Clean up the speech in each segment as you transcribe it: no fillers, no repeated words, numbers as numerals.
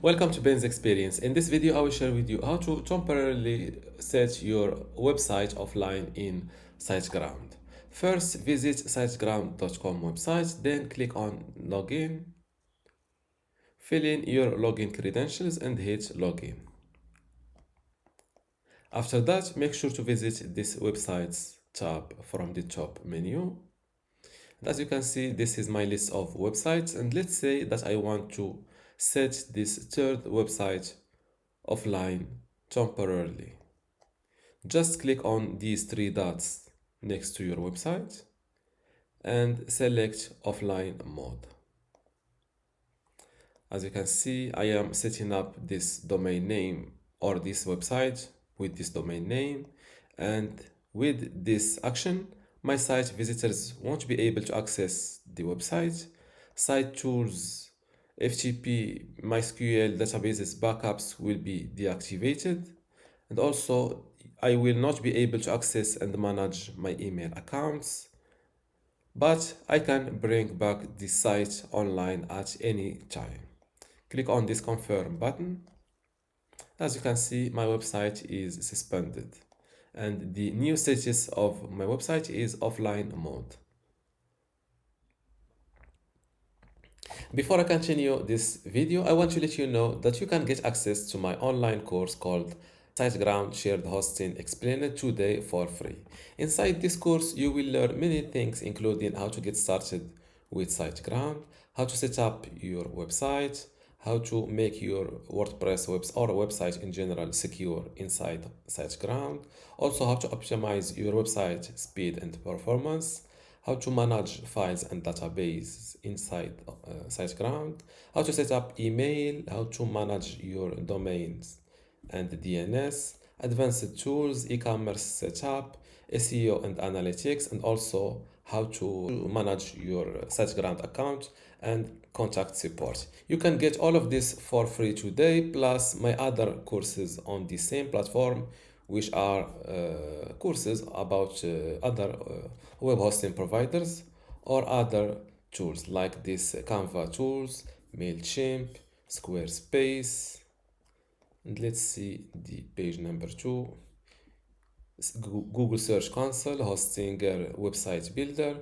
Welcome to Ben's Experience. In this video, I will share with you how to temporarily set your website offline in SiteGround. First, visit siteground.com website, then click on Login. Fill in your login credentials and hit Login. After that, make sure to visit this website's tab from the top menu. And as you can see, this is my list of websites, and let's say that I want to set this third website offline temporarily. Just click on these three dots next to your website and select offline mode. As you can see, I am setting up this domain name or this website with this domain name, and with this action, my site visitors won't be able to access the website. Site tools, FTP, MySQL databases backups will be deactivated, and also I will not be able to access and manage my email accounts, but I can bring back the site online at any time. Click on this confirm button. As you can see, my website is suspended and the new status of my website is offline mode. Before I continue this video, I want to let you know that you can get access to my online course called SiteGround Shared Hosting Explained Today for free. Inside this course, you will learn many things, including how to get started with SiteGround, how to set up your website, how to make your WordPress or website in general secure inside SiteGround, also how to optimize your website speed and performance, how to manage files and databases inside SiteGround, how to set up email, how to manage your domains and DNS, advanced tools, e-commerce setup, SEO and analytics, and also how to manage your SiteGround account and contact support. You can get all of this for free today, plus my other courses on the same platform, which are courses about other web hosting providers or other tools like this Canva tools, MailChimp, Squarespace, and let's see the page number 2. Google Search Console, Hostinger Website Builder,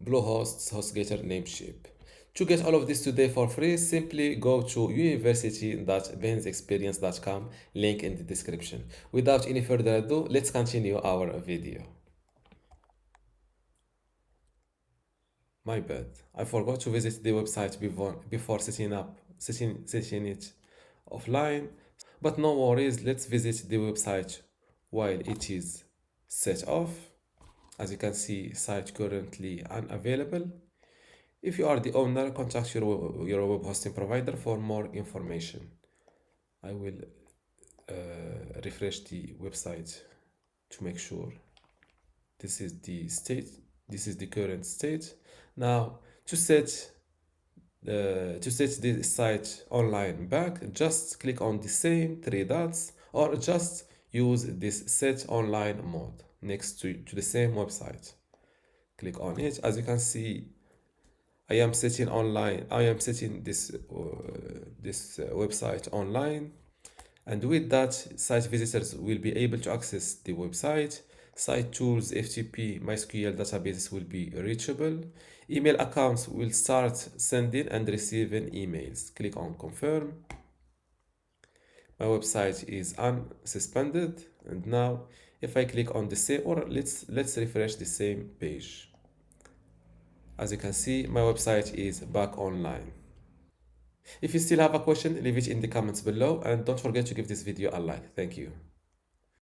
Bluehost, HostGator, Namecheap. To get all of this today for free, simply go to university.bensexperience.com, link in the description. Without any further ado, let's continue our video. My bad, I forgot to visit the website before setting it offline, but no worries, let's visit the website while it is set off. As you can see, site currently unavailable. If you are the owner, contact your web hosting provider for more information. I will refresh the website to make sure. This is the state. This is the current state. Now, to set the site online back, just click on the same three dots, or just use this set online mode next to the same website. Click on it. As you can see, I am setting this website online, and with that, site visitors will be able to access the website. Site tools, FTP, MySQL databases will be reachable. Email accounts will start sending and receiving emails. Click on confirm. My website is unsuspended, and now if I click on the same, or let's refresh the same page. As you can see, my website is back online. If you still have a question, leave it in the comments below, and don't forget to give this video a like. Thank you.